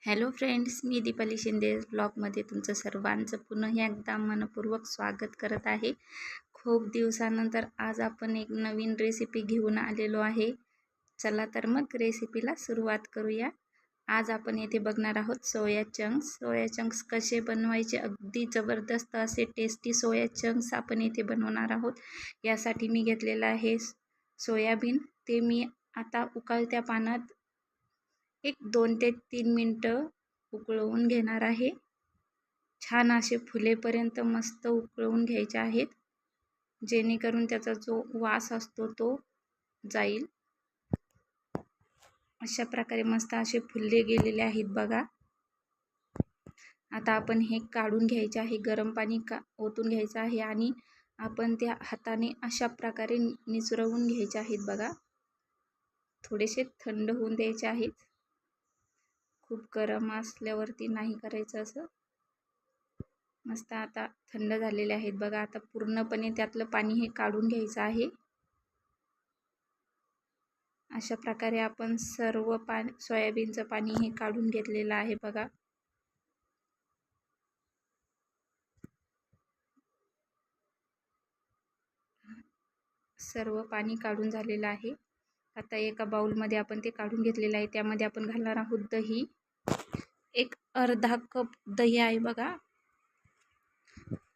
Hello friends, मी दीपाली शिंदे ब्लॉगमध्ये तुमचं सर्वांचं पुन्हा एकदा मनपूर्वक स्वागत करत आहे. खूप दिवसानंतर आज आपण एक नवीन रेसिपी घेऊन आलेलो आहे. चला तर मग रेसिपीला सुरुवात करूया. आज आपण येथे बघणार आहोत सोया चंक्स. सोया चंक्स कसे बनवायचे, अगदी जबरदस्त असे टेस्टी सोया चंक्स आपण येथे बनवणार आहोत. यासाठी मी घेतलेलं आहे सोयाबीन. ते मी आता उकळत्या पाण्यात 2 ते 3 मिनटं उकळवून घेणार आहे. छान असे फुलेपर्यंत मस्त उकळवून घ्यायचे आहेत, जेणेकरून त्याचा जो वास असतो तो जाईल. अशा प्रकारे मस्त असे फुलले गेलेले आहेत बघा. आता आपण हे काढून घ्यायचे आहे. गरम पाणी ओतून घ्यायचं आहे आणि आपण त्या हाताने अशा प्रकारे निचरवून घ्यायचे आहेत बघा. थोडेसे थंड होऊन द्यायचे आहेत. खूप गरम असल्यावरती नाही करायचं असं. मस्त आता थंड झालेले आहेत बघा. आता पूर्णपणे त्यातलं पाणी हे काढून घ्यायचं आहे. अशा प्रकारे आपण सर्व सोयाबीनचं पाणी हे काढून घेतलेलं आहे बघा. सर्व पाणी काढून झालेलं आहे. आता एका बाउलमध्ये आपण ते काढून घेतलेलं आहे. त्यामध्ये आपण घालणार आहोत दही. एक अर्धा कप दही आहे बघा.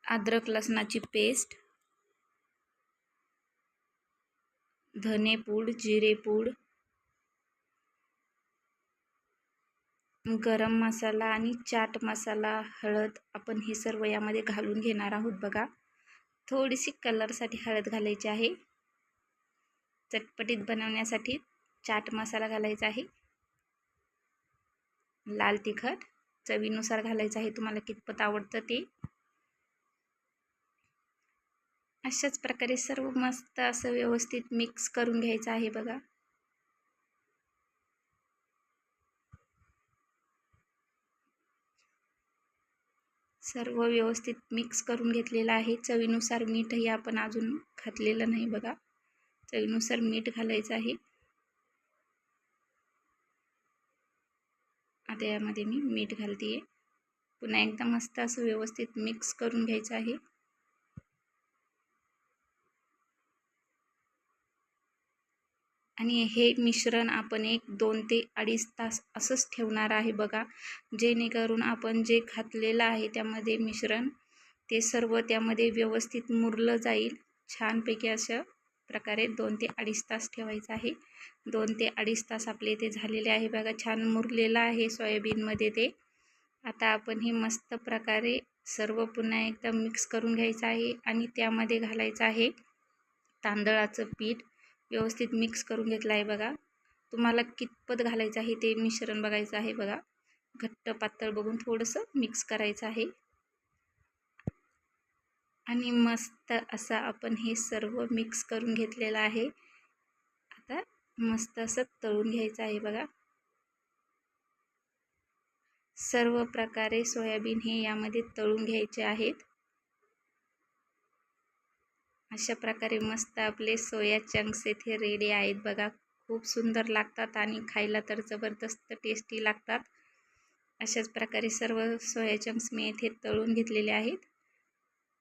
अद्रक लसणाची पेस्ट, धनेपूड, जिरेपूड, गरम मसाला आणि चाट मसाला, हळद आपण हे सर्व यामध्ये घालून घेणार आहोत बघा. थोडीशी कलरसाठी हळद घालायची आहे. चटपटीत बनवण्यासाठी चाट मसाला घालायचा आहे. लाल तिखट चवीनुसार घालायचं आहे, तुम्हाला कितपत आवडतं ते. अशाच प्रकारे सर्व मस्त असं व्यवस्थित मिक्स करून घ्यायचं आहे बघा. सर्व व्यवस्थित मिक्स करून घेतलेलं आहे. चवीनुसार मीठही आपण अजून घातलेलं नाही बघा. चवीनुसार मीठ घालायचं आहे. आता यामध्ये मी मीठ घालते. पुन्हा एकदा मस्त असं व्यवस्थित मिक्स करून घ्यायचं आहे. आणि हे मिश्रण आपण 2 ते 2.5 तास असंच ठेवणार आहे बघा. जेणेकरून आपण जे घातलेलं आहे त्यामध्ये मिश्रण, ते सर्व त्यामध्ये व्यवस्थित मुरलं जाईल. छानपैकी अशा प्रकारे 2 ते 2.5 तास ठेवायचं आहे. 2 ते 2.5 तास आपले इथे झालेले आहे बघा. छान मुरलेलं आहे सोयाबीनमध्ये ते. आता आपण हे मस्त प्रकारे सर्व पुन्हा एकदा मिक्स करून घ्यायचं आहे आणि त्यामध्ये घालायचं आहे तांदळाचं पीठ. व्यवस्थित मिक्स करून घेतलं आहे बघा. तुम्हाला कितपत घालायचं आहे ते मिश्रण बघायचं आहे बघा. घट्ट पातळ बघून थोडंसं मिक्स करायचं आहे. आणि मस्त असं आपण हे सर्व मिक्स करून घेतलेलं आहे. आता मस्त असं तळून घ्यायचं आहे बघा. सर्व प्रकारे सोयाबीन हे यामध्ये तळून घ्यायचे आहेत. अशा प्रकारे मस्त आपले सोया चंक्स इथे रेडी आहेत बघा. खूप सुंदर लागतात आणि खायला तर जबरदस्त टेस्टी लागतात. अशाच प्रकारे सर्व सोया चंक्स मी इथे तळून घेतलेले आहेत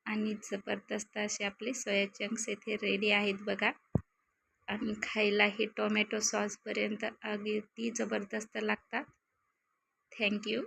आणि जबरदस्त असे आपले सोया चंक्स इथे रेडी आहेत बघा. आणि खायला हे टोमॅटो सॉसपर्यंत अगदी जबरदस्त लागतात. थँक्यू.